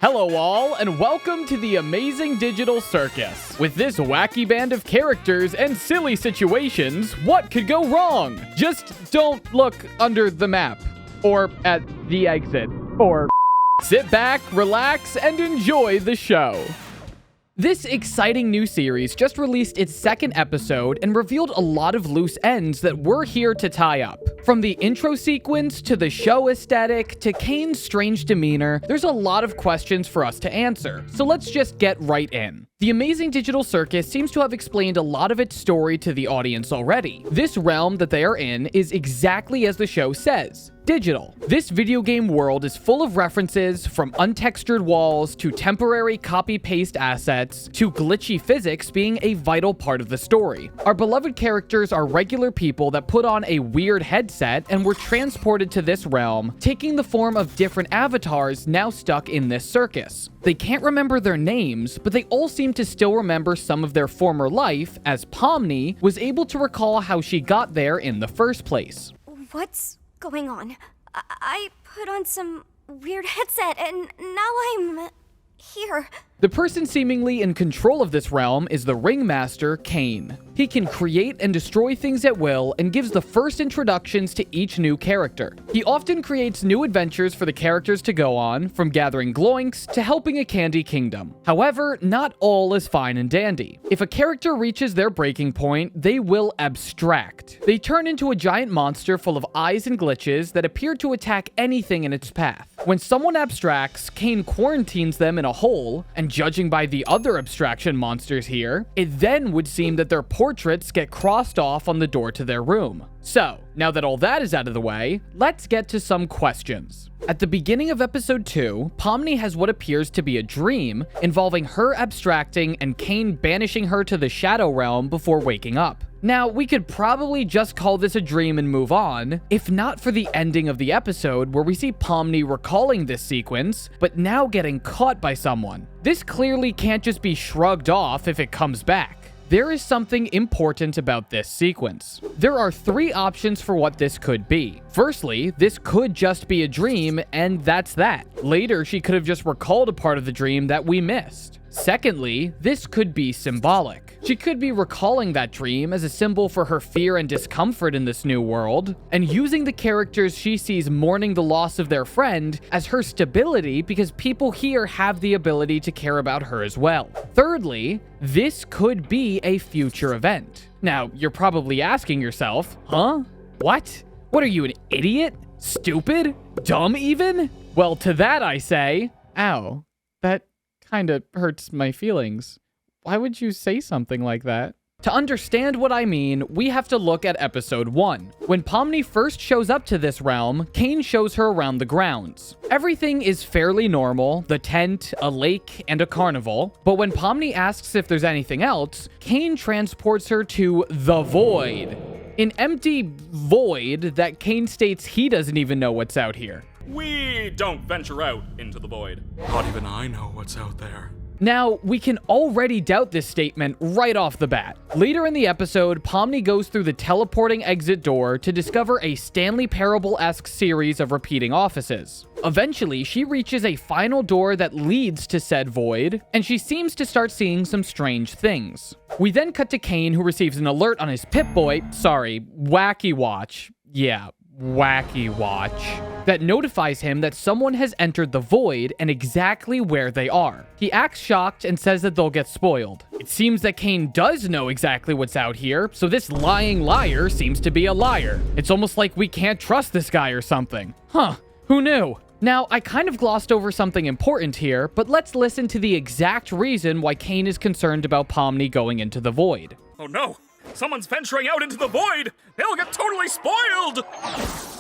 Hello all, and welcome to the Amazing Digital Circus. With this wacky band of characters and silly situations, what could go wrong? Just don't look under the map, or at the exit, or sit back, relax, and enjoy the show. This exciting new series just released its second episode and revealed a lot of loose ends that we're here to tie up. From the intro sequence to the show aesthetic to Kane's strange demeanor, there's a lot of questions for us to answer, so let's just get right in. The Amazing Digital Circus seems to have explained a lot of its story to the audience already. This realm that they are in is exactly as the show says. Digital. This video game world is full of references, from untextured walls to temporary copy-paste assets to glitchy physics being a vital part of the story. Our beloved characters are regular people that put on a weird headset and were transported to this realm, taking the form of different avatars now stuck in this circus. They can't remember their names, but they all seem to still remember some of their former life, as Pomni was able to recall how she got there in the first place. What's going on? I put on some weird headset and now I'm here. The person seemingly in control of this realm is the Ringmaster, Kane. He can create and destroy things at will and gives the first introductions to each new character. He often creates new adventures for the characters to go on, from gathering gloinks to helping a candy kingdom. However, not all is fine and dandy. If a character reaches their breaking point, they will abstract. They turn into a giant monster full of eyes and glitches that appear to attack anything in its path. When someone abstracts, Kane quarantines them in a hole, and judging by the other abstraction monsters here, it then would seem that their portraits get crossed off on the door to their room. So, now that all that is out of the way, let's get to some questions. At the beginning of episode 2, Pomni has what appears to be a dream involving her abstracting and Kane banishing her to the Shadow Realm before waking up. Now, we could probably just call this a dream and move on, if not for the ending of the episode where we see Pomni recalling this sequence, but now getting caught by someone. This clearly can't just be shrugged off if it comes back. There is something important about this sequence. There are 3 options for what this could be. Firstly, this could just be a dream, and that's that. Later, she could have just recalled a part of the dream that we missed. Secondly, this could be symbolic. She could be recalling that dream as a symbol for her fear and discomfort in this new world, and using the characters she sees mourning the loss of their friend as her stability because people here have the ability to care about her as well. Thirdly, this could be a future event. Now, you're probably asking yourself, huh? What? What are you, an idiot? Stupid? Dumb even? Well, to that I say, ow, that kinda hurts my feelings. Why would you say something like that? To understand what I mean, we have to look at episode 1. When Pomni first shows up to this realm, Kane shows her around the grounds. Everything is fairly normal, the tent, a lake, and a carnival, but when Pomni asks if there's anything else, Kane transports her to the Void. An empty void that Kane states he doesn't even know what's out here. We don't venture out into the void. Not even I know what's out there. Now, we can already doubt this statement right off the bat. Later in the episode, Pomni goes through the teleporting exit door to discover a Stanley Parable-esque series of repeating offices. Eventually, she reaches a final door that leads to said void, and she seems to start seeing some strange things. We then cut to Kane, who receives an alert on his Wacky Watch. Yeah, Wacky Watch. That notifies him that someone has entered the void and exactly where they are. He acts shocked and says that they'll get spoiled. It seems that Kane does know exactly what's out here, so this lying liar seems to be a liar. It's almost like we can't trust this guy or something. Huh, who knew? Now, I kind of glossed over something important here, but let's listen to the exact reason why Kane is concerned about Pomni going into the void. Oh no! Someone's venturing out into the void! They'll get totally spoiled!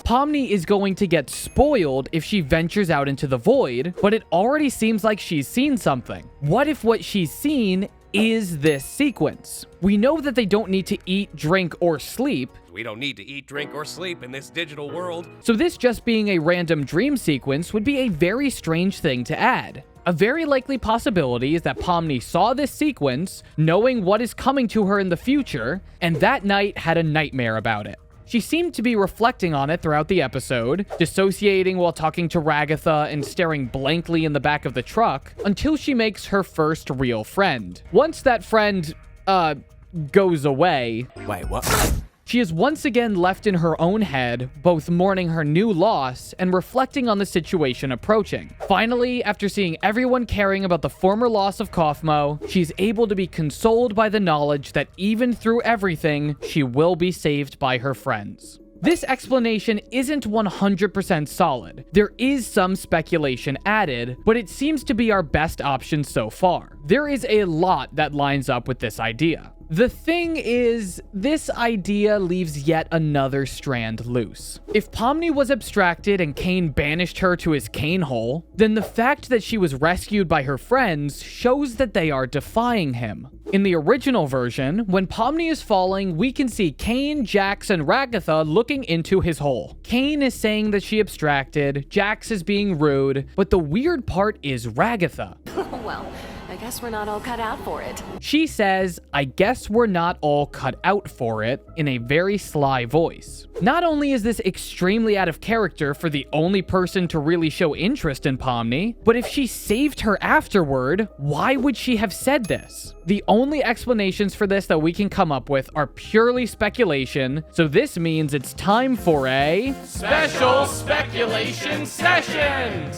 Pomni is going to get spoiled if she ventures out into the void, but it already seems like she's seen something. What if what she's seen is this sequence? We know that they don't need to eat, drink, or sleep. We don't need to eat, drink, or sleep in this digital world. So this just being a random dream sequence would be a very strange thing to add. A very likely possibility is that Pomni saw this sequence, knowing what is coming to her in the future, and that night had a nightmare about it. She seemed to be reflecting on it throughout the episode, dissociating while talking to Ragatha and staring blankly in the back of the truck until she makes her first real friend. Once that friend, goes away, Wait, what? she is once again left in her own head, both mourning her new loss and reflecting on the situation approaching. Finally, after seeing everyone caring about the former loss of Kaufmo, she's able to be consoled by the knowledge that even through everything, she will be saved by her friends. This explanation isn't 100% solid. There is some speculation added, but it seems to be our best option so far. There is a lot that lines up with this idea. The thing is, this idea leaves yet another strand loose. If Pomni was abstracted and Cain banished her to his cane hole, then the fact that she was rescued by her friends shows that they are defying him. In the original version, when Pomni is falling, we can see Cain, Jax, and Ragatha looking into his hole. Cain is saying that she abstracted, Jax is being rude, but the weird part is Ragatha. Well, I guess we're not all cut out for it. She says, "I guess we're not all cut out for it," in a very sly voice. Not only is this extremely out of character for the only person to really show interest in Pomni, but if she saved her afterward, why would she have said this? The only explanations for this that we can come up with are purely speculation, so this means it's time for a special speculation session!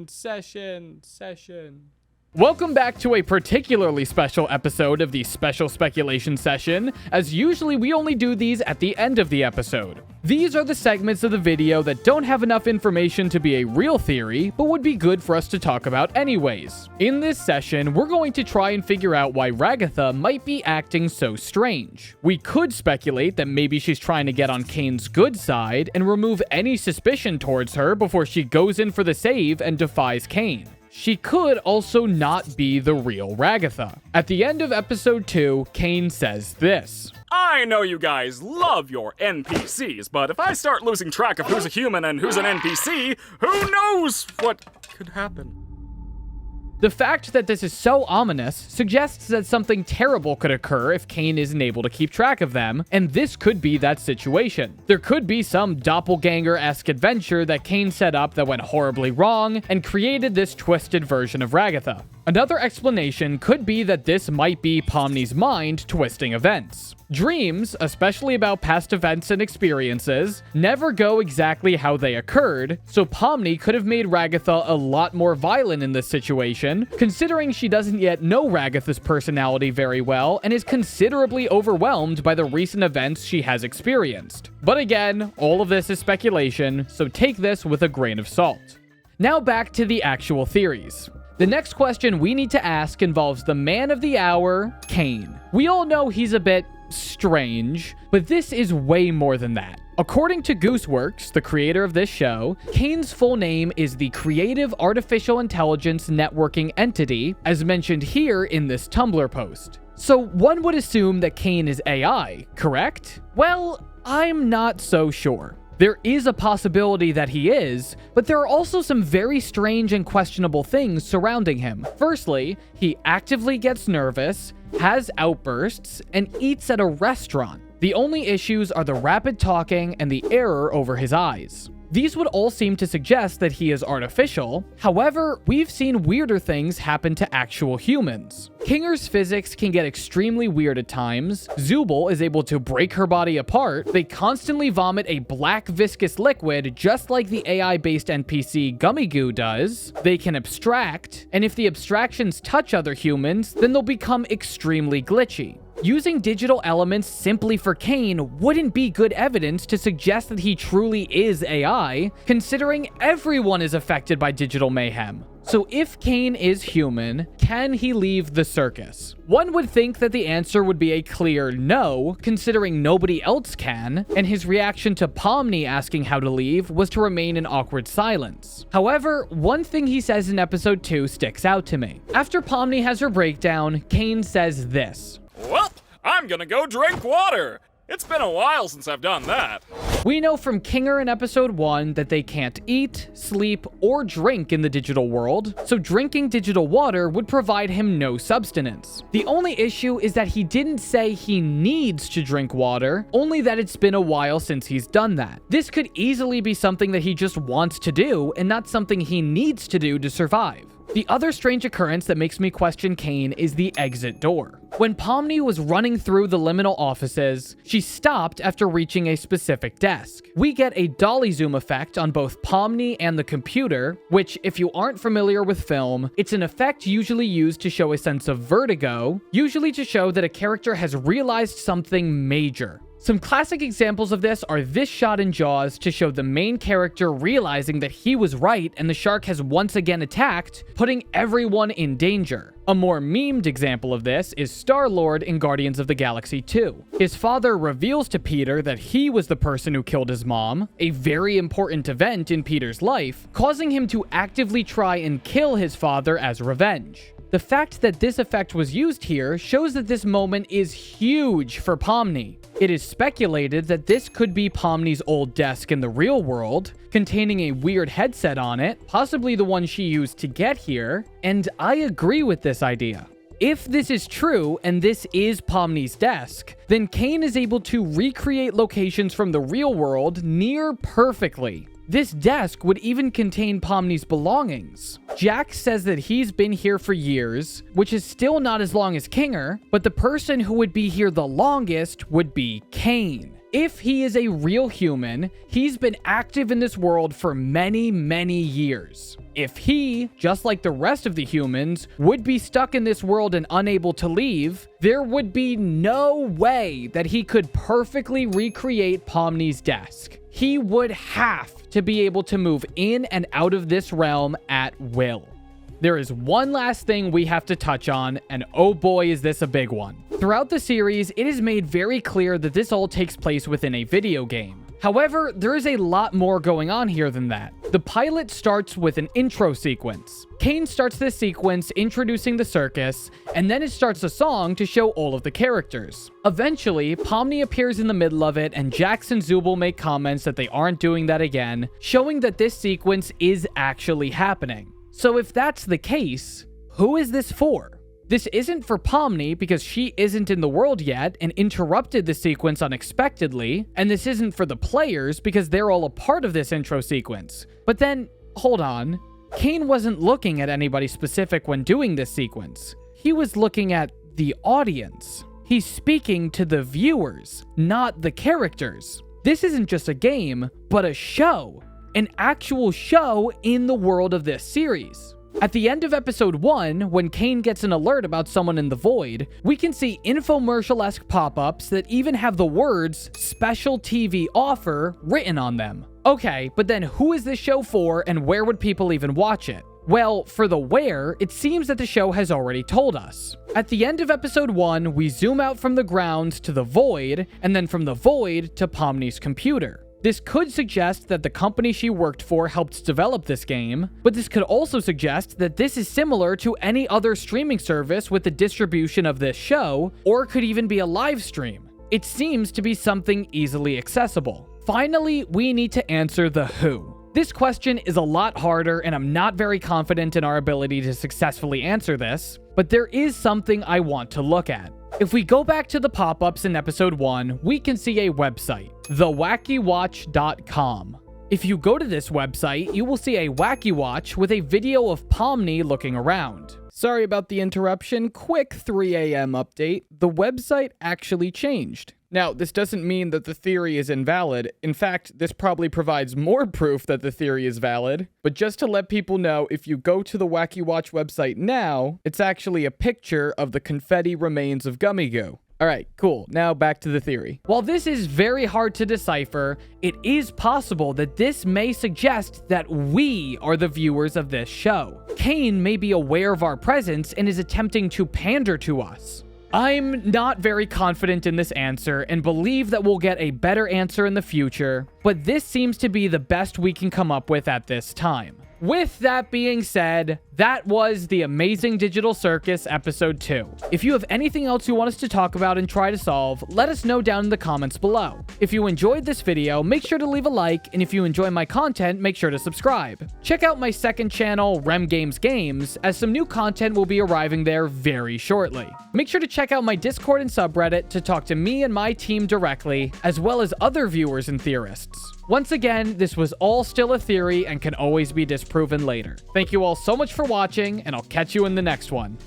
Session. Welcome back to a particularly special episode of the Special Speculation Session, as usually we only do these at the end of the episode. These are the segments of the video that don't have enough information to be a real theory, but would be good for us to talk about anyways. In this session, we're going to try and figure out why Ragatha might be acting so strange. We could speculate that maybe she's trying to get on Cain's good side and remove any suspicion towards her before she goes in for the save and defies Cain. She could also not be the real Ragatha. At the end of episode 2, Cain says this. I know you guys love your NPCs, but if I start losing track of who's a human and who's an NPC, who knows what could happen? The fact that this is so ominous suggests that something terrible could occur if Cain isn't able to keep track of them, and this could be that situation. There could be some doppelganger-esque adventure that Cain set up that went horribly wrong and created this twisted version of Ragatha. Another explanation could be that this might be Pomni's mind twisting events. Dreams, especially about past events and experiences, never go exactly how they occurred, so Pomni could have made Ragatha a lot more violent in this situation, considering she doesn't yet know Ragatha's personality very well and is considerably overwhelmed by the recent events she has experienced. But again, all of this is speculation, so take this with a grain of salt. Now back to the actual theories. The next question we need to ask involves the man of the hour, Cain. We all know he's a bit strange, but this is way more than that. According to Gooseworks, the creator of this show, Cain's full name is the Creative Artificial Intelligence Networking Entity, as mentioned here in this Tumblr post. So one would assume that Cain is AI, correct? Well, I'm not so sure. There is a possibility that he is, but there are also some very strange and questionable things surrounding him. Firstly, he actively gets nervous, has outbursts, and eats at a restaurant. The only issues are the rapid talking and the error over his eyes. These would all seem to suggest that he is artificial. However, we've seen weirder things happen to actual humans. Kinger's physics can get extremely weird at times. Zubul is able to break her body apart. They constantly vomit a black viscous liquid just like the AI-based NPC Gummy Goo does. They can abstract, and if the abstractions touch other humans, then they'll become extremely glitchy. Using digital elements simply for Cain wouldn't be good evidence to suggest that he truly is AI, considering everyone is affected by digital mayhem. So if Cain is human, can he leave the circus? One would think that the answer would be a clear no, considering nobody else can, and his reaction to Pomni asking how to leave was to remain in awkward silence. However, one thing he says in episode 2 sticks out to me. After Pomni has her breakdown, Cain says this. Well, I'm gonna go drink water. It's been a while since I've done that. We know from Kinger in episode 1 that they can't eat, sleep, or drink in the digital world, so drinking digital water would provide him no substance. The only issue is that he didn't say he needs to drink water, only that it's been a while since he's done that. This could easily be something that he just wants to do and not something he needs to do to survive. The other strange occurrence that makes me question Cain is the exit door. When Pomni was running through the liminal offices, she stopped after reaching a specific desk. We get a dolly zoom effect on both Pomni and the computer, which, if you aren't familiar with film, it's an effect usually used to show a sense of vertigo, usually to show that a character has realized something major. Some classic examples of this are this shot in Jaws to show the main character realizing that he was right and the shark has once again attacked, putting everyone in danger. A more memed example of this is Star-Lord in Guardians of the Galaxy 2. His father reveals to Peter that he was the person who killed his mom, a very important event in Peter's life, causing him to actively try and kill his father as revenge. The fact that this effect was used here shows that this moment is huge for Pomni. It is speculated that this could be Pomni's old desk in the real world, containing a weird headset on it, possibly the one she used to get here, and I agree with this idea. If this is true, and this is Pomni's desk, then Cain is able to recreate locations from the real world near perfectly. This desk would even contain Pomni's belongings. Jack says that he's been here for years, which is still not as long as Kinger, but the person who would be here the longest would be Cain. If he is a real human, he's been active in this world for many, many years. If he, just like the rest of the humans, would be stuck in this world and unable to leave, there would be no way that he could perfectly recreate Pomni's desk. He would have to be able to move in and out of this realm at will. There is one last thing we have to touch on, and oh boy is this a big one. Throughout the series, it is made very clear that this all takes place within a video game. However, there is a lot more going on here than that. The pilot starts with an intro sequence. Cain starts this sequence introducing the circus, and then it starts a song to show all of the characters. Eventually, Pomni appears in the middle of it, and Jax and Zooble make comments that they aren't doing that again, showing that this sequence is actually happening. So if that's the case, who is this for? This isn't for Pomni because she isn't in the world yet and interrupted the sequence unexpectedly, and this isn't for the players because they're all a part of this intro sequence. But then, hold on, Cain wasn't looking at anybody specific when doing this sequence. He was looking at the audience. He's speaking to the viewers, not the characters. This isn't just a game, but a show. An actual show in the world of this series. At the end of episode 1, when Cain gets an alert about someone in the void, we can see infomercial-esque pop-ups that even have the words "Special TV Offer" written on them. Okay, but then who is this show for and where would people even watch it? Well, for the where, it seems that the show has already told us. At the end of episode 1, we zoom out from the grounds to the void, and then from the void to Pomni's computer. This could suggest that the company she worked for helped develop this game, but this could also suggest that this is similar to any other streaming service with the distribution of this show, or could even be a live stream. It seems to be something easily accessible. Finally, we need to answer the who. This question is a lot harder, and I'm not very confident in our ability to successfully answer this, but there is something I want to look at. If we go back to the pop-ups in episode 1, we can see a website, thewackywatch.com. If you go to this website, you will see a Wacky Watch with a video of Pomni looking around. Sorry about the interruption, quick 3 a.m. update. The website actually changed. Now, this doesn't mean that the theory is invalid. In fact, this probably provides more proof that the theory is valid. But just to let people know, if you go to the Wacky Watch website now, it's actually a picture of the confetti remains of Gummy Goo. Alright, cool. Now back to the theory. While this is very hard to decipher, it is possible that this may suggest that we are the viewers of this show. Cain may be aware of our presence and is attempting to pander to us. I'm not very confident in this answer and believe that we'll get a better answer in the future, but this seems to be the best we can come up with at this time. With that being said, that was The Amazing Digital Circus Episode 2. If you have anything else you want us to talk about and try to solve, let us know down in the comments below. If you enjoyed this video, make sure to leave a like, and if you enjoy my content, make sure to subscribe. Check out my second channel, Rem Games Games, as some new content will be arriving there very shortly. Make sure to check out my Discord and subreddit to talk to me and my team directly, as well as other viewers and theorists. Once again, this was all still a theory and can always be disproven later. Thank you all so much for watching, and I'll catch you in the next one.